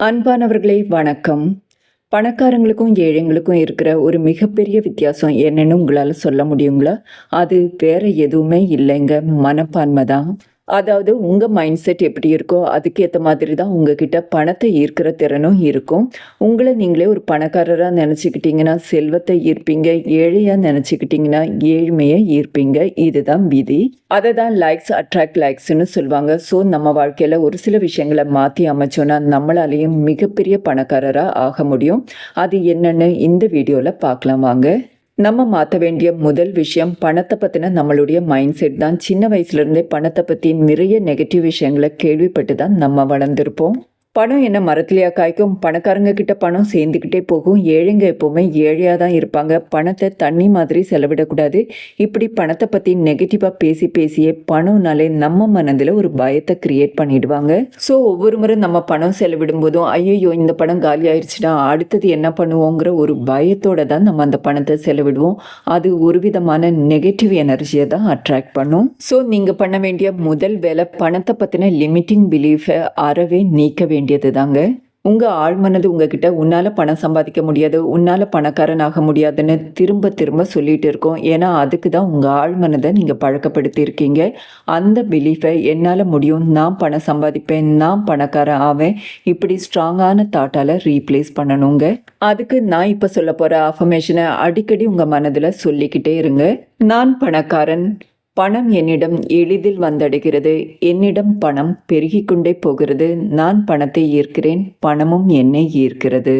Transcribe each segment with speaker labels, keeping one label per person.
Speaker 1: அன்பானவர்களே வணக்கம். பணக்காரங்களுக்கும் ஏழைங்களுக்கும் இருக்கிற ஒரு மிகப்பெரிய வித்தியாசம் என்னன்னு உங்களால சொல்ல முடியுங்களா? அது வேற எதுவுமே இல்லைங்க. மனப்பான்மை தான். அதாவது உங்க மைண்ட் செட் எப்படி இருக்கோ அதுக்கேத்த மாதிரி தான் உங்ககிட்ட பணத்தை ஈர்க்கிற திறனும் இருக்கும். உங்கள நீங்களே ஒரு பணக்காரரா நெனச்சுக்கிட்டீங்கன்னா செல்வத்தை ஈர்ப்பீங்க. ஏழையா நெனச்சுக்கிட்டீங்கன்னா ஏழ்மைய ஈர்ப்பீங்க. இதுதான் விதி. அத தான் லைக்ஸ் அட்ராக்ட் லைக்ஸ்ன்னு சொல்லுவாங்க. ஸோ நம்ம வாழ்க்கையில ஒரு சில விஷயங்கள மாத்தி அமைச்சோம்னா நம்மளாலேயும் மிகப்பெரிய பணக்காரரா ஆக முடியும். அது என்னன்னு இந்த வீடியோல பார்க்கலாம் வாங்க. நம்ம மாற்ற வேண்டிய முதல் விஷயம் பணத்தை பற்றின நம்மளுடைய மைண்ட் செட் தான். சின்ன வயசுலேருந்தே பணத்தை பற்றி நிறைய நெகட்டிவ் விஷயங்களை கேள்விப்பட்டு தான் நம்ம வளர்ந்துருப்போம். பணம் என்ன மரத்துலையா காய்க்கும்? பணக்காரங்க கிட்ட பணம் சேர்ந்துக்கிட்டே போகும். ஏழைங்க எப்போவுமே ஏழையாக தான் இருப்பாங்க. பணத்தை தண்ணி மாதிரி செலவிடக்கூடாது. இப்படி பணத்தை பற்றி நெகட்டிவாக பேசி பேசியே பணம்னாலே நம்ம மனதில் ஒரு பயத்தை கிரியேட் பண்ணிடுவாங்க. ஸோ ஒவ்வொரு முறை நம்ம பணம் செலவிடும் போதும் ஐயோ இந்த பணம் காலி ஆயிடுச்சுன்னா அடுத்தது என்ன பண்ணுவோங்கிற ஒரு பயத்தோட தான் நம்ம அந்த பணத்தை செலவிடுவோம். அது ஒரு விதமான நெகட்டிவ் எனர்ஜியை தான் அட்ராக்ட் பண்ணும். ஸோ நீங்கள் பண்ண வேண்டிய முதல் வேலை பணத்தை பற்றின லிமிட்டிங் பிலீஃபை அறவே நீக்க வேண்டியது தாங்க. உங்கள் ஆழ்மனது உங்ககிட்ட உன்னால் பணம் சம்பாதிக்க முடியாது, உன்னால் பணக்காரன் ஆக முடியாதுன்னு திரும்ப திரும்ப சொல்லிட்டு இருக்கோம். ஏன்னா அதுக்கு தான் உங்கள் ஆழ்மனதை நீங்கள் பழக்கப்படுத்தி இருக்கீங்க. அந்த பிலீஃபை என்னால் முடியும், நான் பணம் சம்பாதிப்பேன், நான் பணக்காரன் ஆவேன், இப்படி ஸ்ட்ராங்கான தாட்டால் ரீப்ளேஸ் பண்ணணுங்க. அதுக்கு நான் இப்போ சொல்ல போகிற அஃபர்மேஷனை அடிக்கடி உங்கள் மனதில் சொல்லிக்கிட்டே இருங்க. நான் பணக்காரன், பணம் என்னிடம் எளிதில் வந்தடைகிறது, என்னிடம் பணம் பெருகிக்கொண்டே போகிறது, நான் பணத்தை ஈர்க்கிறேன், பணமும் என்னை ஈர்க்கிறது.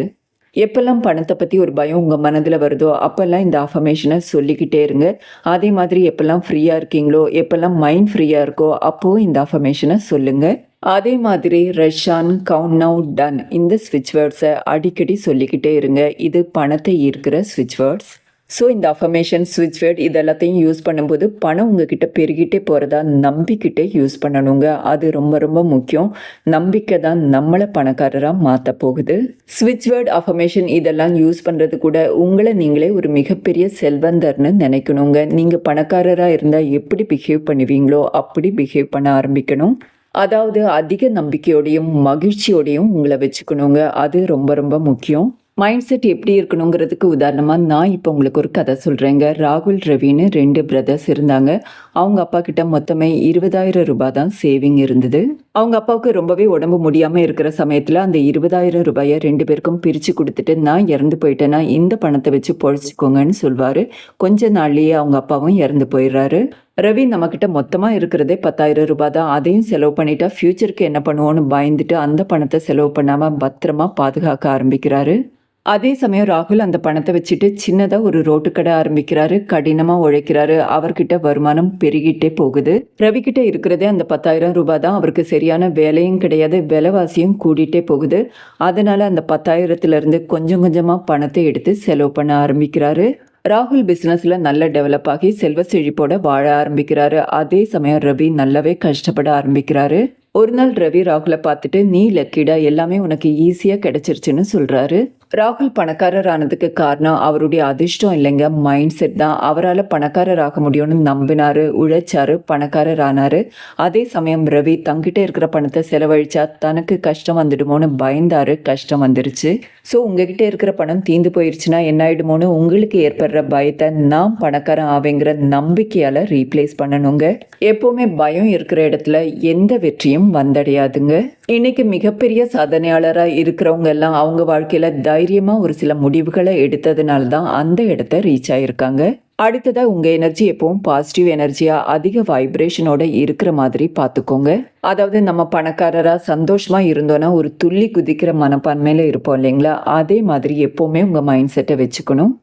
Speaker 1: எப்பெல்லாம் பணத்தை பற்றி ஒரு பயம் உங்கள் மனதில் வருதோ அப்போல்லாம் இந்த அஃபர்மேஷனை சொல்லிக்கிட்டே இருங்க. அதே மாதிரி எப்பெல்லாம் ஃப்ரீயாக இருக்கீங்களோ, எப்பெல்லாம் மைண்ட் ஃப்ரீயாக இருக்கோ அப்போது இந்த அஃபர்மேஷனை சொல்லுங்கள். அதே மாதிரி ரஷ்யான் கவுண்ட் நவ் டன் இந்த ஸ்விட்ச் வேர்ட்ஸை அடிக்கடி சொல்லிக்கிட்டே இருங்க. இது பணத்தை ஈர்க்கிற ஸ்விட்ச் வேர்ட்ஸ். ஸோ இந்த அஃபர்மேஷன் ஸ்விட்ச் வேர்ட் இது எல்லாத்தையும் யூஸ் பண்ணும்போது பணம் உங்ககிட்ட பெருகிட்டே போகிறதா நம்பிக்கிட்டே யூஸ் பண்ணணுங்க. அது ரொம்ப ரொம்ப முக்கியம். நம்பிக்கை தான் நம்மளை பணக்காரராக மாற்ற போகுது. ஸ்விட்ச் வேர்ட் அஃபர்மேஷன் இதெல்லாம் யூஸ் பண்ணுறது கூட உங்களை நீங்களே ஒரு மிகப்பெரிய செல்வந்தர்னு நினைக்கணுங்க. நீங்கள் பணக்காரராக இருந்தால் எப்படி பிஹேவ் பண்ணுவீங்களோ அப்படி பிஹேவ் பண்ண ஆரம்பிக்கணும். அதாவது அதிக நம்பிக்கையோடையும் மகிழ்ச்சியோடையும் உங்களை வச்சுக்கணுங்க. அது ரொம்ப ரொம்ப முக்கியம். மைண்ட் செட் எப்படி இருக்கணுங்கிறதுக்கு உதாரணமாக நான் இப்போ உங்களுக்கு ஒரு கதை சொல்கிறேங்க. ராகுல் ரவின்னு 2 பிரதர்ஸ் இருந்தாங்க. அவங்க அப்பா கிட்ட மொத்தமே 20,000 ரூபாய் தான் சேவிங் இருந்தது. அவங்க அப்பாவுக்கு ரொம்பவே உடம்பு முடியாமல் இருக்கிற சமயத்தில் அந்த 20,000 ரூபாயை 2 பேருக்கும் பிரித்து கொடுத்துட்டு நான் இறந்து போயிட்டேன்னா இந்த பணத்தை வச்சு பொழைச்சிக்கோங்கன்னு சொல்வார். கொஞ்ச நாள்லேயே அவங்க அப்பாவும் இறந்து போயிடுறாரு. ரவி நம்மக்கிட்ட மொத்தமாக இருக்கிறதே 10,000 ரூபாய் தான். அதையும் செலவு பண்ணிட்டா ஃப்யூச்சருக்கு என்ன பண்ணுவோன்னு பயந்துட்டு அந்த பணத்தை செலவு பண்ணாமல் பத்திரமா பாதுகாக்க ஆரம்பிக்கிறாரு. அதே சமயம் ராகுல் அந்த பணத்தை வச்சுட்டு சின்னதாக ஒரு ரோட்டு கடை ஆரம்பிக்கிறாரு. கடினமாக உழைக்கிறாரு. அவர்கிட்ட வருமானம் பெருகிட்டே போகுது. ரவிக்கிட்ட இருக்கிறதே அந்த 10,000 ரூபாய் தான். அவருக்கு சரியான வேலையும் கிடையாது, விலைவாசியும் கூடிட்டே போகுது. அதனால அந்த 10,000லேருந்து கொஞ்சம் கொஞ்சமாக பணத்தை எடுத்து செலவு பண்ண ஆரம்பிக்கிறாரு. ராகுல் பிஸ்னஸில் நல்ல டெவலப் ஆகி செல்வ செழிப்போட வாழ ஆரம்பிக்கிறாரு. அதே சமயம் ரவி நல்லாவே கஷ்டப்பட ஆரம்பிக்கிறாரு. ஒரு நாள் ரவி ராகுலை பார்த்துட்டு நீ லக்கிடா, எல்லாமே உனக்கு ஈஸியாக கிடைச்சிருச்சுன்னு சொல்கிறாரு. ராகுல் பணக்காரர் ஆனதுக்கு காரணம் அவருடைய அதிர்ஷ்டம் இல்லைங்க, மைண்ட் செட் தான். அவரால் பணக்காரர் ஆக முடியும்னு நம்பினாரு, உழைச்சாரு, பணக்காரர் ஆனாரு. அதே சமயம் ரவி தங்கிட்ட இருக்கிற பணத்தை செலவழிச்சா தனக்கு கஷ்டம் வந்துடுமோன்னு பயந்தாரு. கஷ்டம் வந்துருச்சு. ஸோ உங்ககிட்ட இருக்கிற பணம் தீந்து போயிடுச்சுன்னா என்ன ஆயிடுமோன்னு உங்களுக்கு ஏற்படுற பயத்தை நான் பணக்காரன் ஆவேங்கிற நம்பிக்கையால் ரீப்ளேஸ் பண்ணணுங்க. எப்போவுமே பயம் இருக்கிற இடத்துல எந்த வெற்றியும் வந்தடையாதுங்க. இன்னைக்கு மிகப்பெரிய சாதனையாளராக இருக்கிறவங்க எல்லாம் அவங்க வாழ்க்கையில் தைரியமாக ஒரு சில முடிவுகளை எடுத்ததுனால தான் அந்த இடத்த ரீச் ஆகியிருக்காங்க. அடுத்ததாக உங்கள் எனர்ஜி எப்பவும் பாசிட்டிவ் எனர்ஜியாக அதிக வைப்ரேஷனோட இருக்கிற மாதிரி பார்த்துக்கோங்க. அதாவது நம்ம பணக்காரராக சந்தோஷமாக இருந்தோன்னா ஒரு துள்ளி குதிக்கிற மனப்பான்மையில் இருப்போம் இல்லைங்களா? அதே மாதிரி எப்போவுமே உங்கள் மைண்ட் செட்டை வச்சுக்கணும்.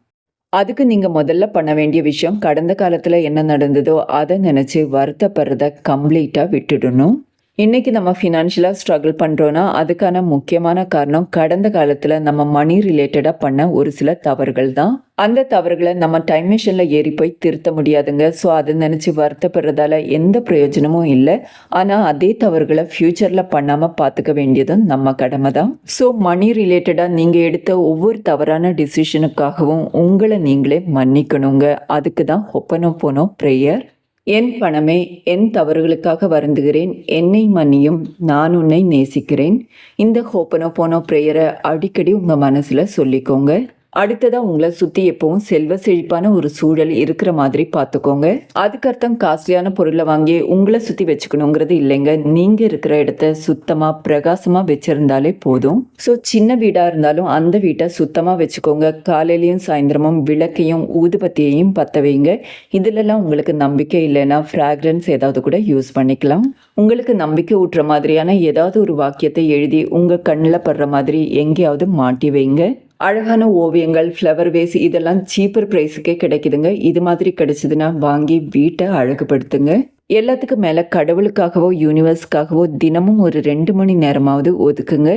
Speaker 1: அதுக்கு நீங்கள் முதல்ல பண்ண வேண்டிய விஷயம் கடந்த காலத்தில் என்ன நடந்ததோ அதை நினச்சி வருத்தப்படுறத கம்ப்ளீட்டாக விட்டுடணும். இன்றைக்கி நம்ம ஃபினான்ஷியலாக ஸ்ட்ரகிள் பண்ணுறோன்னா அதுக்கான முக்கியமான காரணம் கடந்த காலத்தில் நம்ம மணி ரிலேட்டடாக பண்ண ஒரு சில தவறுகள் தான். அந்த தவறுகளை நம்ம டைம் மிஷினில் ஏறி போய் திருத்த முடியாதுங்க. ஸோ அதை நினச்சி வருத்தப்படுறதால எந்த பிரயோஜனமும் இல்லை. ஆனால் அதே தவறுகளை ஃப்யூச்சரில் பண்ணாமல் பார்த்துக்க வேண்டியதும் நம்ம கடமை தான். ஸோ மணி ரிலேட்டடாக நீங்கள் எடுத்த ஒவ்வொரு தவறான டிசிஷனுக்காகவும் உங்களை நீங்களே மன்னிக்கணுங்க. அதுக்கு தான் ஹொப்பனோபோனோ ப்ரேயர். என் பணமே, என் தவறுகளுக்காக வருந்துகிறேன், என்னை மன்னியும், நான் உன்னை நேசிக்கிறேன். இந்த ஹோப்பனோபோனோ ப்ரேயரை அடிக்கடி உங்கள் மனசில் சொல்லிக்கோங்க. அடுத்ததா உங்களை சுற்றி எப்பவும் செல்வ செழிப்பான ஒரு சூழல் இருக்கிற மாதிரி பார்த்துக்கோங்க. அதுக்கு அர்த்தம் காஸ்ட்லியான பொருளை வாங்கி உங்களை சுற்றி வச்சுக்கணுங்கிறது இல்லைங்க. நீங்கள் இருக்கிற இடத்த சுத்தமாக பிரகாசமாக வச்சுருந்தாலே போதும். ஸோ சின்ன வீடாக இருந்தாலும் அந்த வீட்டை சுத்தமாக வச்சுக்கோங்க. காலையிலையும் சாயந்தரமும் விளக்கையும் ஊதுபத்தியையும் பற்ற வைங்க. இதிலெல்லாம் உங்களுக்கு நம்பிக்கை இல்லைன்னா ஃப்ராக்ரன்ஸ் ஏதாவது கூட யூஸ் பண்ணிக்கலாம். உங்களுக்கு நம்பிக்கை ஊட்டுற மாதிரியான ஏதாவது ஒரு வாக்கியத்தை எழுதி உங்கள் கண்ணில் படுற மாதிரி எங்கேயாவது மாட்டி வைங்க. அழகான ஓவியங்கள், ஃப்ளவர் வேஸ் இதெல்லாம் சீப்பர் ப்ரைஸுக்கே கிடைக்குதுங்க. இது மாதிரி கிடைச்சதுன்னா வாங்கி வீட்டை அழகுபடுத்துங்க. எல்லாத்துக்கும் மேலே கடவுளுக்காகவோ யூனிவர்ஸ்க்காகவோ தினமும் ஒரு 2 மணி நேரமாவது ஒதுக்குங்க.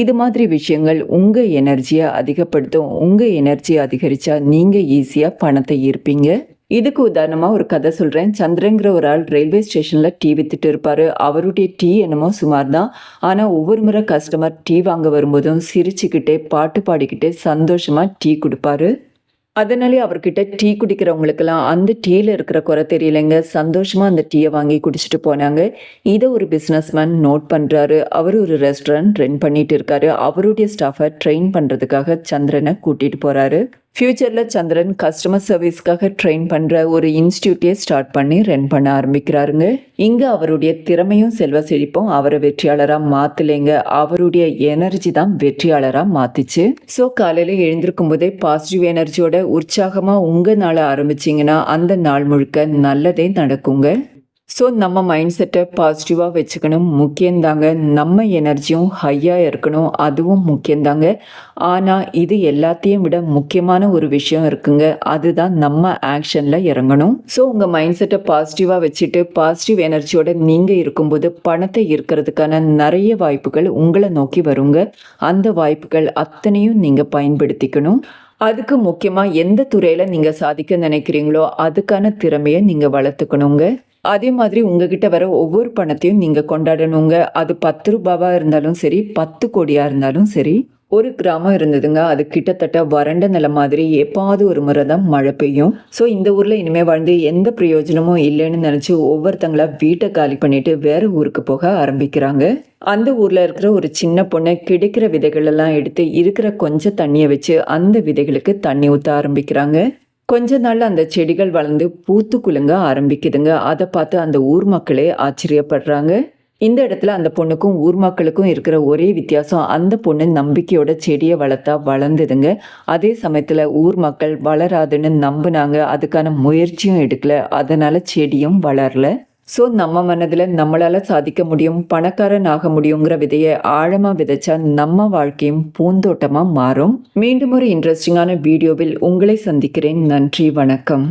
Speaker 1: இது மாதிரி விஷயங்கள் உங்கள் எனர்ஜியை அதிகப்படுத்தும். உங்கள் எனர்ஜியை அதிகரித்தா நீங்கள் ஈஸியாக பணத்தை ஈர்ப்பீங்க. இதுக்கு உதாரணமாக ஒரு கதை சொல்கிறேன். சந்திரங்கிற ஒரு ஆள் ரயில்வே ஸ்டேஷனில் டீ விற்றுட்டு இருப்பார். அவருடைய டீ என்னமோ சுமார் தான். ஆனால் ஒவ்வொரு முறை கஸ்டமர் டீ வாங்க வரும்போதும் சிரிச்சுக்கிட்டே பாட்டு பாடிக்கிட்டே சந்தோஷமாக டீ கொடுப்பாரு. அதனாலே அவர்கிட்ட டீ குடிக்கிறவங்களுக்கெல்லாம் அந்த டீயில் இருக்கிற குறை தெரியலைங்க. சந்தோஷமாக அந்த டீயை வாங்கி குடிச்சிட்டு போனாங்க. இதை ஒரு பிஸ்னஸ்மேன் நோட் பண்ணுறாரு. அவர் ஒரு ரெஸ்டாரண்ட் ரன் பண்ணிட்டு இருக்காரு. அவருடைய ஸ்டாஃபை ட்ரெயின் பண்ணுறதுக்காக சந்திரனை கூட்டிகிட்டு போகிறாரு. ஃப்யூச்சரில் சந்திரன் கஸ்டமர் சர்வீஸ்க்காக ட்ரெயின் பண்ணுற ஒரு இன்ஸ்டியூட்டே ஸ்டார்ட் பண்ணி ரன் பண்ண ஆரம்பிக்கிறாருங்க. இங்கே அவருடைய திறமையும் செல்வ செழிப்பும் அவரை வெற்றியாளராக மாற்றலைங்க. அவருடைய எனர்ஜி தான் வெற்றியாளராக மாற்றிச்சு. ஸோ காலையில் எழுந்திருக்கும் போதே பாசிட்டிவ் எனர்ஜியோட உற்சாகமாக உங்கள் நாளை ஆரம்பிச்சிங்கன்னா அந்த நாள் முழுக்க நல்லதே நடக்குங்க. ஸோ நம்ம மைண்ட் செட்டை பாசிட்டிவாக வச்சுக்கணும், முக்கியந்தாங்க. நம்ம எனர்ஜியும் ஹையாக இருக்கணும், அதுவும் முக்கியந்தாங்க. ஆனால் இது எல்லாத்தையும் விட முக்கியமான ஒரு விஷயம் இருக்குங்க. அதுதான் நம்ம ஆக்ஷனில் இறங்கணும். ஸோ உங்கள் மைண்ட் செட்டை பாசிட்டிவாக வச்சுட்டு பாசிட்டிவ் எனர்ஜியோட நீங்கள் இருக்கும்போது பணத்தை ஈர்க்கிறதுக்கான நிறைய வாய்ப்புகள் உங்களை நோக்கி வருங்க. அந்த வாய்ப்புகள் அத்தனையும் நீங்கள் பயன்படுத்திக்கணும். அதுக்கு முக்கியமாக எந்த துறையில் நீங்கள் சாதிக்க நினைக்கிறீங்களோ அதுக்கான திறமையை நீங்கள் வளர்த்துக்கணுங்க. அதே மாதிரி உங்ககிட்ட வர ஒவ்வொரு பணத்தையும் நீங்கள் கொண்டாடணுங்க. அது 10 ரூபாவாக இருந்தாலும் சரி, 10 கோடியாக இருந்தாலும் சரி. ஒரு கிராமம் இருந்ததுங்க. அது கிட்டத்தட்ட வறண்ட நிலம் மாதிரி. எப்பாவது ஒரு முறை தான் மழை பெய்யும். ஸோ இந்த ஊரில் இனிமேல் வாழ்ந்து எந்த பிரயோஜனமும் இல்லைன்னு நினச்சி ஒவ்வொருத்தங்களா வீட்டை காலி பண்ணிட்டு வேற ஊருக்கு போக ஆரம்பிக்கிறாங்க. அந்த ஊரில் இருக்கிற ஒரு சின்ன பொண்ணு கிடைக்கிற விதைகள் எல்லாம் எடுத்து இருக்கிற கொஞ்சம் தண்ணியை வச்சு அந்த விதைகளுக்கு தண்ணி ஊற்ற ஆரம்பிக்கிறாங்க. கொஞ்ச நாள்ல அந்த செடிகள் வளர்ந்து பூத்து குலுங்க ஆரம்பிக்குதுங்க. அதை பார்த்து அந்த ஊர் மக்களே ஆச்சரியப்படுறாங்க. இந்த இடத்துல அந்த பொண்ணுக்கும் ஊர் மக்களுக்கும் இருக்கிற ஒரே வித்தியாசம், அந்த பொண்ணு நம்பிக்கையோட செடியை வளர்த்தா வளர்ந்துதுங்க. அதே சமயத்தில் ஊர் மக்கள் வளராதுன்னு நம்பினாங்க. அதுக்கான முயற்சியும் எடுக்கல. அதனால செடியும் வளரல. ஸோ நம்ம மனதில் நம்மளால் சாதிக்க முடியும், பணக்காரன் ஆக முடியுங்கிற விதையை ஆழமாக விதைச்சா நம்ம வாழ்க்கையும் பூந்தோட்டமாக மாறும். மீண்டும் ஒரு இன்ட்ரெஸ்டிங்கான வீடியோவில் உங்களை சந்திக்கிறேன். நன்றி, வணக்கம்.